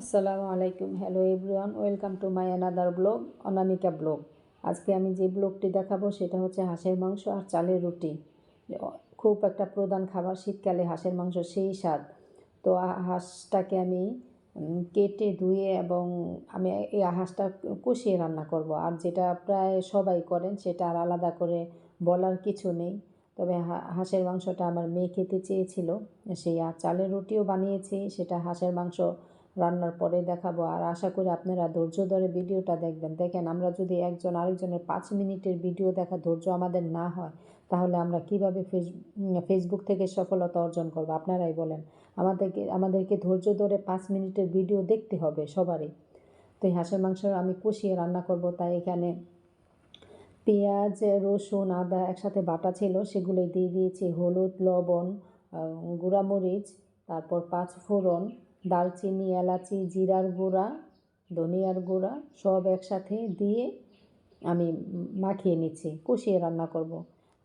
আসসালামু আলাইকুম, hello everyone, welcome to my another blog, Anamika blog. আজকে আমি যে ব্লগটি দেখাবো সেটা হচ্ছে হাঁসের মাংস আর চালের রুটি। খুব একটা প্রধান খাবার শীতকালে হাঁসের মাংস, সেই স্বাদ। তো হাঁসটাকে আমি কেটে ধুয়ে এবং আমি এই হাঁসটা কষিয়ে রান্না করব। আর যেটা প্রায় সবাই করেন সেটা আর আলাদা করে বলার কিছু নেই। তবে হাঁসের মাংসটা আমার মেয়ে খেতে চেয়েছিল, সেই আর চালের রুটিও বানিয়েছি, সেটা হাঁসের মাংস রান্নার পরে দেখাবো। আর আশা করি আপনারা ধৈর্য ধরে ভিডিওটা দেখবেন। দেখেন, আমরা যদি একজন আরেকজনের 5 মিনিটের ভিডিও দেখা ধৈর্য আমাদের না হয়, তাহলে আমরা কীভাবে ফেসবুক থেকে সফলতা অর্জন করব? আপনারাই বলেন। আমাদেরকে ধৈর্য ধরে 5 মিনিটের ভিডিও দেখতে হবে সবারই। তো এই হাঁসের মাংস আমি কষিয়ে রান্না করব, তাই এখানে পেঁয়াজ, রসুন, আদা একসাথে বাটা ছিল, সেগুলোই দিয়ে দিয়েছি। হলুদ, লবণ, গুঁড়ামরিচ, তারপর 5 ফোড়ন, দারচিনি, এলাচি, জিরার গুঁড়া, ধনিয়ার গুঁড়া সব একসাথে দিয়ে আমি মাখিয়ে নিচ্ছি, কষিয়ে রান্না করব।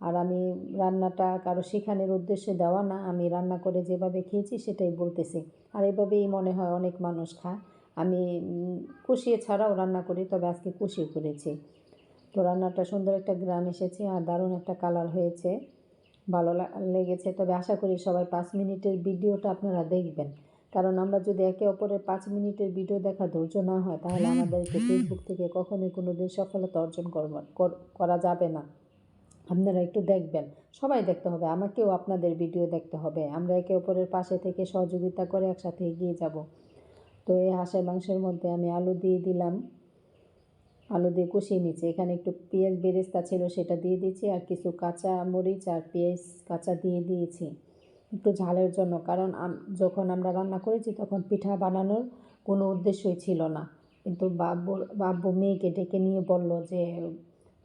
আর আমি রান্নাটা কারো শেখানোর উদ্দেশ্যে দেওয়া না, আমি রান্না করে যেভাবে খেয়েছি সেটাই বলতেছি। আর এভাবেই মনে হয় অনেক মানুষ খায়। আমি কষিয়ে ছাড়াও রান্না করি, তবে আজকে কষিয়ে করেছি। তো রান্নাটা সুন্দর একটা গ্রান এসেছে আর দারুণ একটা কালার হয়েছে, ভালো লেগেছে। তবে আশা করি সবাই 5 মিনিটের ভিডিওটা আপনারা দেখবেন, কারণ আমরা যদি একে অপরের 5 মিনিটের ভিডিও দেখা ধৈর্য না হয়, তাহলে আমাদেরকে ফেসবুক থেকে কখনোই কোনো দিন সফলতা অর্জন করা যাবে না। আপনারা একটু দেখবেন, সবাই দেখতে হবে, আমাকেও আপনাদের ভিডিও দেখতে হবে। আমরা একে অপরের পাশে থেকে সহযোগিতা করে একসাথে এগিয়ে যাব। তো এই হাঁসের মাংসের মধ্যে আমি আলু দিয়ে দিলাম, আলু দিয়ে কষিয়ে নিচ্ছি। এখানে একটু পেঁয়াজ বেরেস্তা ছিল, সেটা দিয়ে দিয়েছি, আর কিছু কাঁচা মরিচ আর পেঁয়াজ কাঁচা দিয়ে দিয়েছি একটু ঝালের জন্য। কারণ যখন আমরা রান্না করেছি তখন পিঠা বানানোর কোনো উদ্দেশ্যই ছিল না, কিন্তু বাব্বু মেয়েকে ডেকে নিয়ে বলল যে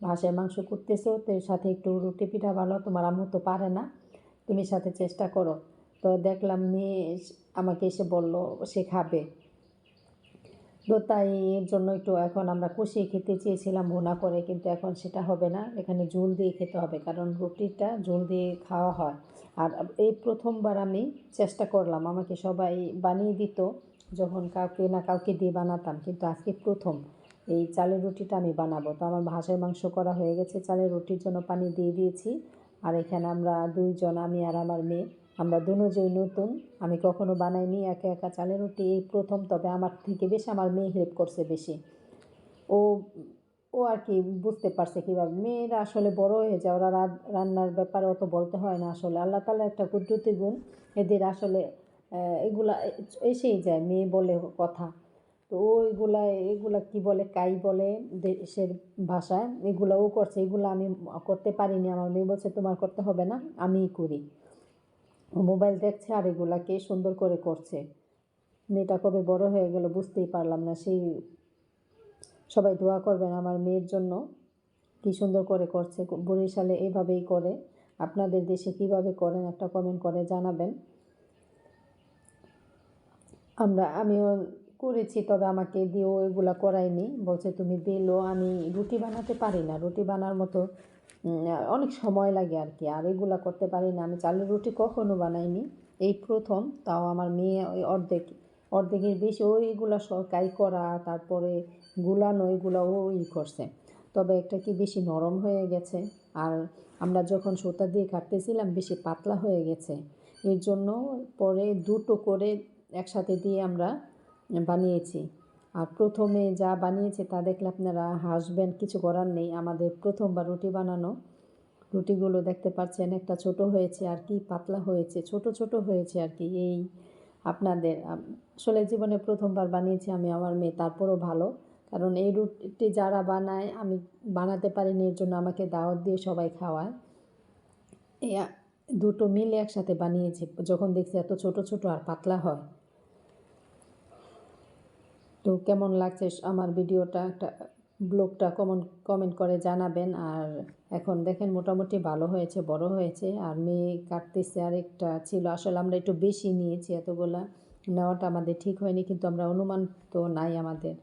হাঁসের মাংস করতেছো, তো এর সাথে একটু রুটি পিঠা বানাও, তোমার আম্মু তো পারে না, তুমি সাথে চেষ্টা করো। তো দেখলাম মেয়ে আমাকে এসে বলল সে খাবে, তো তাই এর জন্য একটু এখন আমরা কষিয়ে খেতে চেয়েছিলাম ভুনা করে, কিন্তু এখন সেটা হবে না, এখানে ঝোল দিয়ে খেতে হবে, কারণ রুটিটা ঝোল দিয়ে খাওয়া হয়। আর এই প্রথমবার আমি চেষ্টা করলাম, আমাকে সবাই বানিয়ে দিত যখন কাউকে না কাউকে দিয়ে বানাতাম, কিন্তু আজকে প্রথম এই চালের রুটিটা আমি বানাবো। তো আমার হাঁসের মাংস করা হয়ে গেছে, চালের রুটির জন্য পানি দিয়ে দিয়েছি। আর এখানে আমরা দুইজন, আমি আর আমার মেয়ে, আমরা দুজনই নতুন, আমি কখনো বানাইনি একা একা চালের রুটি, এই প্রথম। তবে আমার থেকে বেশি আমার মেয়ে হেল্প করছে বেশি। ও ও আর কি বুঝতে পারছে কীভাবে। মেয়েরা আসলে বড় হয়ে যায়, ওরা রান্নার ব্যাপারে অত বলতে হয় না। আসলে আল্লাহ তাআলা একটা কুদরতি গুণ, এদের আসলে এগুলা এসেই যায়, মেয়ে বলে কথা। তো ও এগুলা কি বলে, কাই বলে দেশের ভাষায়, এগুলো ও করছে, এগুলো আমি করতে পারিনি। আমার মেয়ে বলছে তোমার করতে হবে না, আমিই করি। মোবাইল দেখছে আর এগুলাকে সুন্দর করে করছে। মেয়েটা কবে বড় হয়ে গেল বুঝতেই পারলাম না। সেই সবাই দোয়া করবেন আমার মেয়ের জন্য, কি সুন্দর করে করছে। বরিশালে এভাবেই করে, আপনাদের দেশে কিভাবে করেন একটা কমেন্ট করে জানাবেন। আমিও করেছি, তবে আমাকে দিয়েও এগুলা করায়নি, বলছে তুমি বেলো, আমি রুটি বানাতে পারি না, রুটি বানার মতো অনেক সময় লাগে আর কি, আর এগুলা করতে পারি না। আমি চালের রুটি কখনো বানাইনি, এই প্রথম। তাও আমার মেয়ে ওই অর্ধেকের বেশি ওইগুলা কাই করা, তারপরে গুলানো, এগুলো ওই করছে। তবে একটা কি বেশি নরম হয়ে গেছে, আর আমরা যখন সুতা দিয়ে কাটতেছিলাম বেশি পাতলা হয়ে গেছে, এর জন্য পরে দুটো করে একসাথে দিয়ে আমরা বানিয়েছি। আর প্রথমে যা বানিয়েছে তা দেখলে আপনারা হাসবেন, কিছু করার নেই, আমাদের প্রথমবার রুটি বানানো। রুটিগুলো দেখতে পাচ্ছেন, একটা ছোট হয়েছে আর কি পাতলা হয়েছে, ছোট ছোট হয়েছে আর কি। এই আপনাদের আসলে জীবনে প্রথমবার বানিয়েছি আমি, আমার মেয়ে, তারপরও ভালো। কারণ এই রুটি যারা বানায়, আমি বানাতে পারিনি, এর জন্য আমাকে দাওয়াত দিয়ে সবাই খাওয়ায়। এই দুটো মিলে একসাথে বানিয়েছি, যখন দেখছি এত ছোট ছোট আর পাতলা হয়। তো কেমন লাগছে আমার ভিডিওটা, একটা ব্লগটা কমেন্ট করে জানাবেন। আর এখন দেখেন মোটামুটি ভালো হয়েছে, বড় হয়েছে। আর মেয়ে কাটতেছে, আর একটা ছিল, আসলে আমরা একটু বেশি নিয়েছি, এতগুলা নেওয়াটা আমাদের ঠিক হয়নি, কিন্তু আমরা অনুমান তো নাই আমাদের।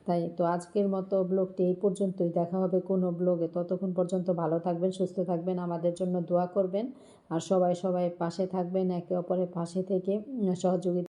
তাই তো আজকের মতো ব্লগটি এই পর্যন্তই, দেখা হবে কোনো ব্লগে। ততক্ষণ পর্যন্ত ভালো থাকবেন, সুস্থ থাকবেন, আমাদের জন্য দোয়া করবেন, আর সবাই পাশে থাকবেন, একে অপরের পাশে থেকে সহযোগিতা